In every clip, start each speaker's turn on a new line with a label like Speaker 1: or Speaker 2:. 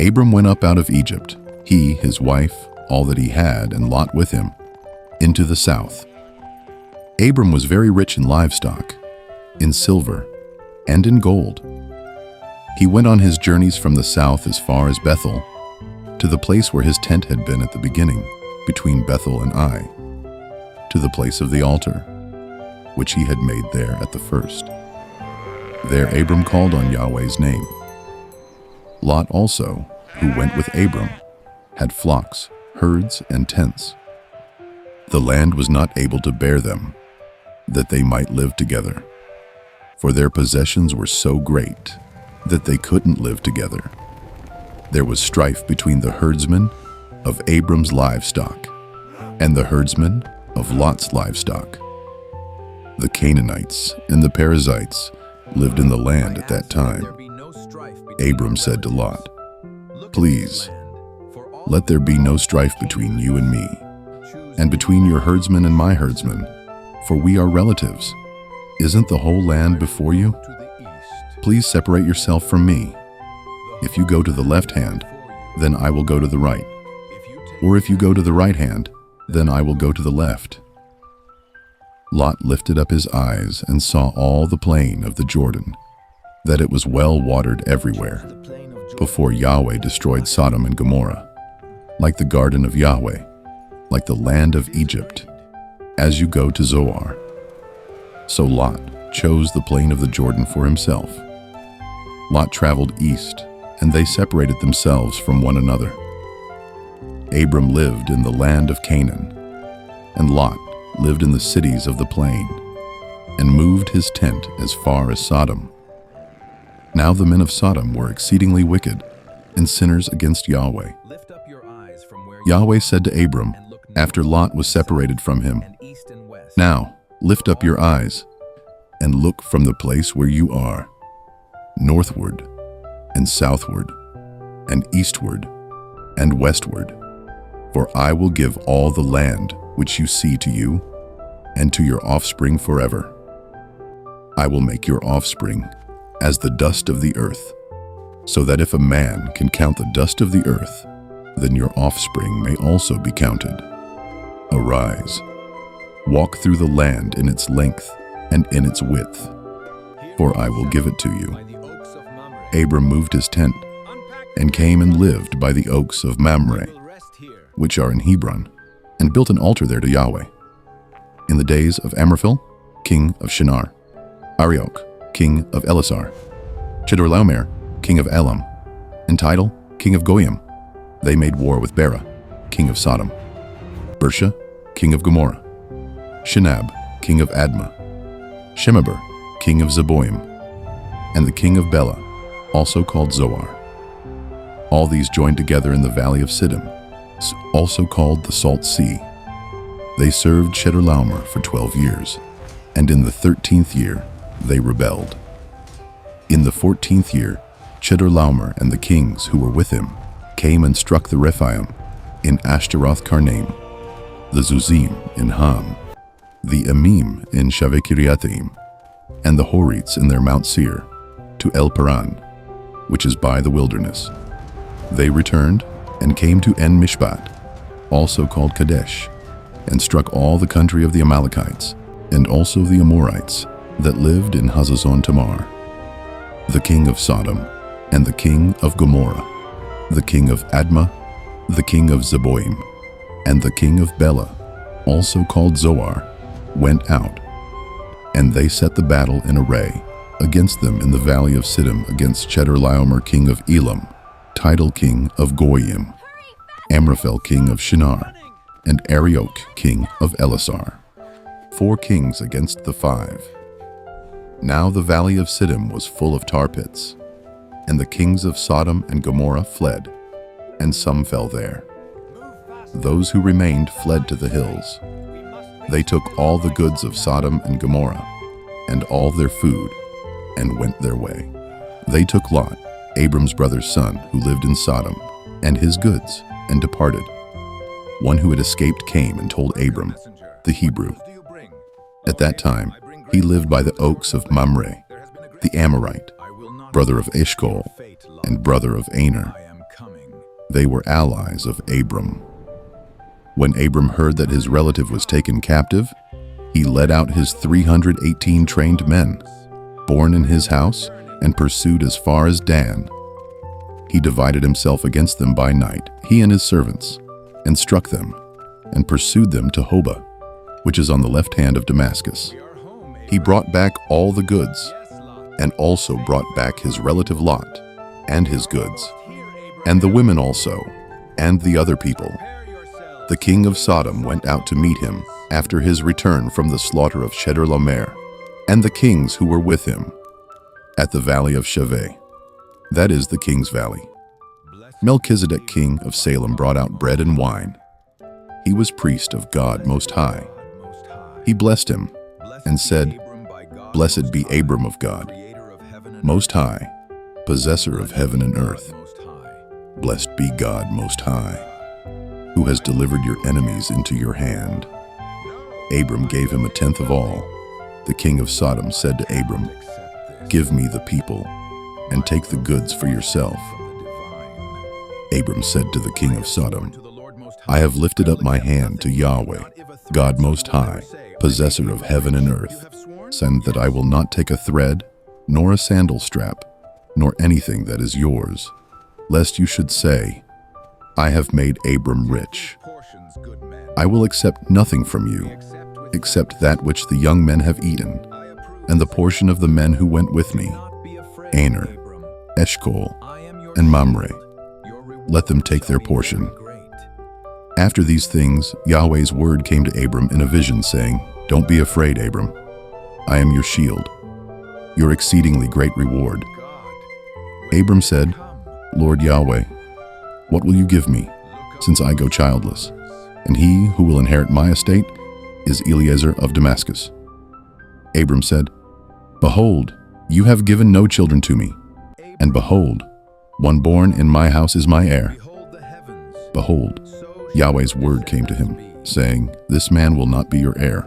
Speaker 1: Abram went up out of Egypt, he, his wife, all that he had, and Lot with him, into the south. Abram was very rich in livestock, in silver, and in gold. He went on his journeys from the south as far as Bethel, to the place where his tent had been at the beginning, between Bethel and Ai, to the place of the altar, which he had made there at the first. There Abram called on Yahweh's name. Lot also, who went with Abram, had flocks, herds, and tents. The land was not able to bear them, that they might live together, for their possessions were so great that they couldn't live together. There was strife between the herdsmen of Abram's livestock and the herdsmen of Lot's livestock. The Canaanites and the Perizzites lived in the land at that time. Abram said to Lot, "Please, let there be no strife between you and me, and between your herdsmen and my herdsmen, for we are relatives. Isn't the whole land before you? Please separate yourself from me. If you go to the left hand, then I will go to the right. Or if you go to the right hand, then I will go to the left." Lot lifted up his eyes and saw all the plain of the Jordan, that it was well watered everywhere, before Yahweh destroyed Sodom and Gomorrah, like the garden of Yahweh, like the land of Egypt, as you go to Zoar. So Lot chose the plain of the Jordan for himself. Lot traveled east, and they separated themselves from one another. Abram lived in the land of Canaan, and Lot lived in the cities of the plain, and moved his tent as far as Sodom. Now the men of Sodom were exceedingly wicked, and sinners against Yahweh. Yahweh said to Abram, after Lot was separated from him, "Now lift up your eyes, and look from the place where you are, northward, and southward, and eastward, and westward. For I will give all the land which you see to you, and to your offspring forever. I will make your offspring as the dust of the earth, so that if a man can count the dust of the earth, then your offspring may also be counted. Arise, walk through the land in its length and in its width, for I will give it to you." Abram moved his tent and came and lived by the oaks of Mamre, which are in Hebron, and built an altar there to Yahweh. In the days of Amraphel, king of Shinar, Arioch, king of Elasar, Chedorlaomer, king of Elam, and Tidal, king of Goyim, they made war with Bera, king of Sodom, Bersha, king of Gomorrah, Shinab, king of Admah, Shemeber, king of Zeboim, and the king of Bela, also called Zoar. All these joined together in the valley of Siddim, also called the Salt Sea. They served Chedorlaomer for 12 years, and in the 13th year they rebelled. In the 14th year, Chedorlaomer and the kings who were with him came and struck the Rephaim in Ashtaroth Karnaim, the Zuzim in Ham, the Emim in Shaveh-Kiriathaim, and the Horites in their Mount Seir, to El Paran, which is by the wilderness. They returned and came to En Mishpat, also called Kadesh, and struck all the country of the Amalekites, and also the Amorites that lived in Hazazon Tamar, the king of Sodom, and the king of Gomorrah, the king of Admah, the king of Zeboim, and the king of Bela, also called Zoar, went out, and they set the battle in array against them in the valley of Siddim against Chedorlaomer king of Elam, Tidal king of Goyim, Amraphel king of Shinar, and Arioch king of Elasar, 4 kings against the 5. Now the valley of Siddim was full of tar pits, and the kings of Sodom and Gomorrah fled, and some fell there. Those who remained fled to the hills. They took all the goods of Sodom and Gomorrah, and all their food, and went their way. They took Lot, Abram's brother's son, who lived in Sodom, and his goods, and departed. One who had escaped came and told Abram, the Hebrew. At that time, he lived by the oaks of Mamre, the Amorite, brother of Eshcol, and brother of Aner. They were allies of Abram. When Abram heard that his relative was taken captive, he led out his 318 trained men, born in his house, and pursued as far as Dan. He divided himself against them by night, he and his servants, and struck them, and pursued them to Hobah, which is on the left hand of Damascus. He brought back all the goods, and also brought back his relative Lot, and his goods, and the women also, and the other people. The king of Sodom went out to meet him after his return from the slaughter of Chedorlaomer, and the kings who were with him, at the valley of Shaveh, that is the king's valley. Melchizedek, king of Salem, brought out bread and wine. He was priest of God Most High. He blessed him and said, "Blessed be Abram of God, Most High, possessor of heaven and earth. Blessed be God Most High, who has delivered your enemies into your hand." Abram gave him a tenth of all. The king of Sodom said to Abram, "Give me the people, and take the goods for yourself." Abram said to the king of Sodom, "I have lifted up my hand to Yahweh, God Most High, possessor of heaven and earth, and that I will not take a thread, nor a sandal strap, nor anything that is yours, lest you should say, 'I have made Abram rich.' I will accept nothing from you, except that which the young men have eaten, and the portion of the men who went with me, Aner, Eshcol, and Mamre. Let them take their portion." After these things, Yahweh's word came to Abram in a vision, saying, "Don't be afraid, Abram. I am your shield, your exceedingly great reward." Abram said, "Lord Yahweh, what will you give me, since I go childless? And he who will inherit my estate is Eliezer of Damascus." Abram said, "Behold, you have given no children to me, and behold, one born in my house is my heir." Behold, Yahweh's word came to him, saying, "This man will not be your heir,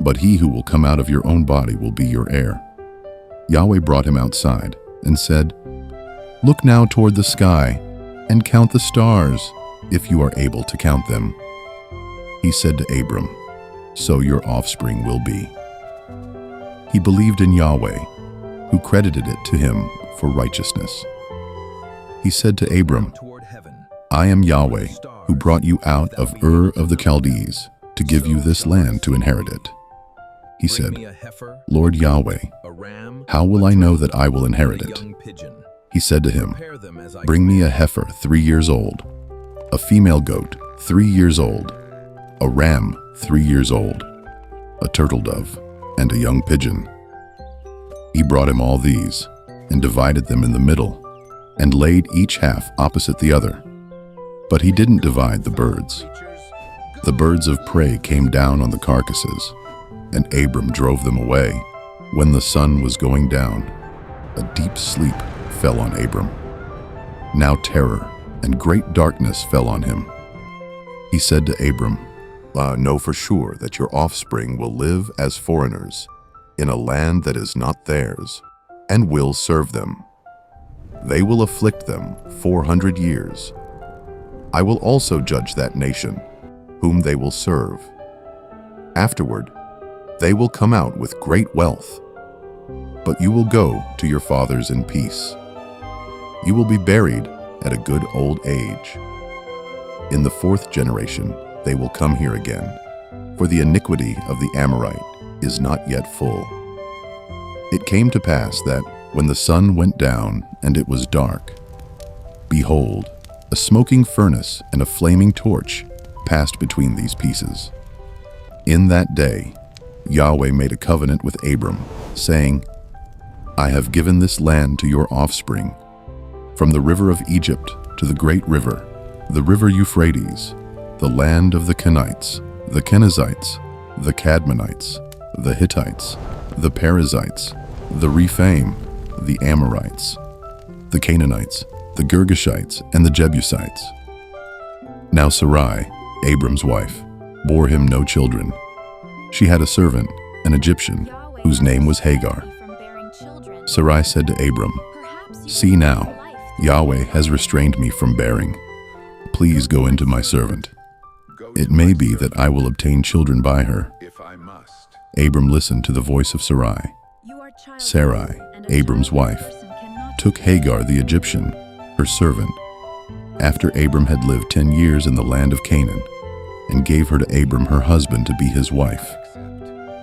Speaker 1: but he who will come out of your own body will be your heir." Yahweh brought him outside and said, "Look now toward the sky and count the stars, if you are able to count them." He said to Abram, "So your offspring will be." He believed in Yahweh, who credited it to him for righteousness. He said to Abram, "I am Yahweh, who brought you out of Ur of the Chaldees to give you this land to inherit it." He said, "Lord Yahweh, how will I know that I will inherit it?" He said to him, "Bring me a heifer 3 years old, a female goat 3 years old, a ram 3 years old, a turtle dove, and a young pigeon." He brought him all these, and divided them in the middle, and laid each half opposite the other. But he didn't divide the birds. The birds of prey came down on the carcasses, and Abram drove them away. When the sun was going down, a deep sleep fell on Abram. Now terror and great darkness fell on him. He said to Abram, "Know for sure that your offspring will live as foreigners in a land that is not theirs, and will serve them. They will afflict them 400 years. I will also judge that nation, whom they will serve. Afterward, they will come out with great wealth, but you will go to your fathers in peace. You will be buried at a good old age. In the 4th generation, they will come here again, for the iniquity of the Amorite is not yet full." It came to pass that, when the sun went down and it was dark, behold, a smoking furnace and a flaming torch passed between these pieces. In that day, Yahweh made a covenant with Abram, saying, "I have given this land to your offspring, from the river of Egypt to the great river, the river Euphrates, the land of the Kenites, the Kenizzites, the Cadmonites, the Hittites, the Perizzites, the Rephaim, the Amorites, the Canaanites, the Girgashites, and the Jebusites." Now Sarai, Abram's wife, bore him no children. She had a servant, an Egyptian, whose name was Hagar. Sarai said to Abram, "See now, Yahweh has restrained me from bearing. Please go into my servant. It may be that I will obtain children by her. Abram listened to the voice of Sarai. Sarai, Abram's wife, took Hagar the Egyptian, her servant, after Abram had lived 10 years in the land of Canaan, and gave her to Abram her husband to be his wife.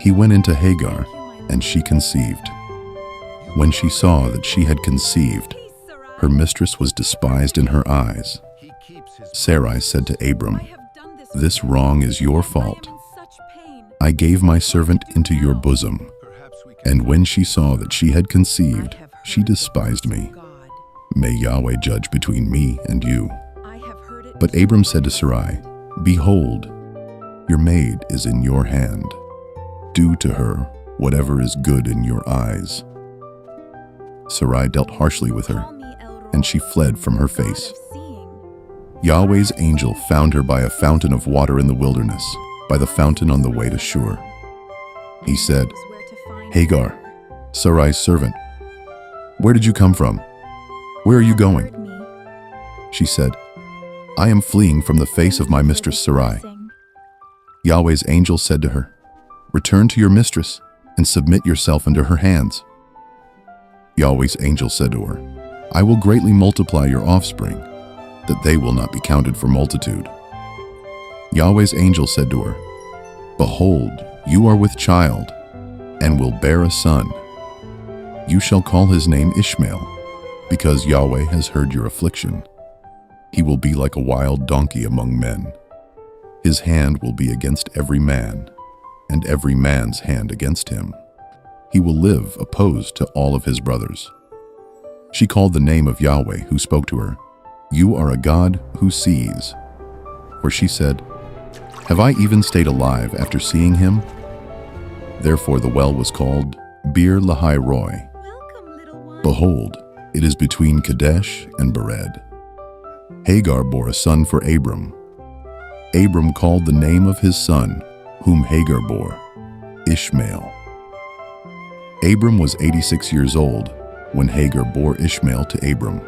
Speaker 1: He went into Hagar, and she conceived. When she saw that she had conceived, her mistress was despised in her eyes. Sarai said to Abram, "This wrong is your fault. I gave my servant into your bosom." And when she saw that she had conceived, she despised me. May Yahweh judge between me and you. But Abram said to Sarai, "Behold, your maid is in your hand. Do to her whatever is good in your eyes." Sarai dealt harshly with her, and she fled from her face. Yahweh's angel found her by a fountain of water in the wilderness, by the fountain on the way to Shur. He said, "Hagar, Sarai's servant, where did you come from? Where are you going?" She said, "I am fleeing from the face of my mistress Sarai." Yahweh's angel said to her, "Return to your mistress and submit yourself into her hands." Yahweh's angel said to her, "I will greatly multiply your offspring, that they will not be counted for multitude." Yahweh's angel said to her, "Behold, you are with child, and will bear a son. You shall call his name Ishmael, because Yahweh has heard your affliction. He will be like a wild donkey among men. His hand will be against every man, and every man's hand against him. He will live opposed to all of his brothers." She called the name of Yahweh who spoke to her, "You are a God who sees." For she said, "Have I even stayed alive after seeing him?" Therefore the well was called Bir Lahai Roi. Behold, it is between Kadesh and Bered. Hagar bore a son for Abram. Abram called the name of his son, whom Hagar bore, Ishmael. Abram was 86 years old when Hagar bore Ishmael to Abram.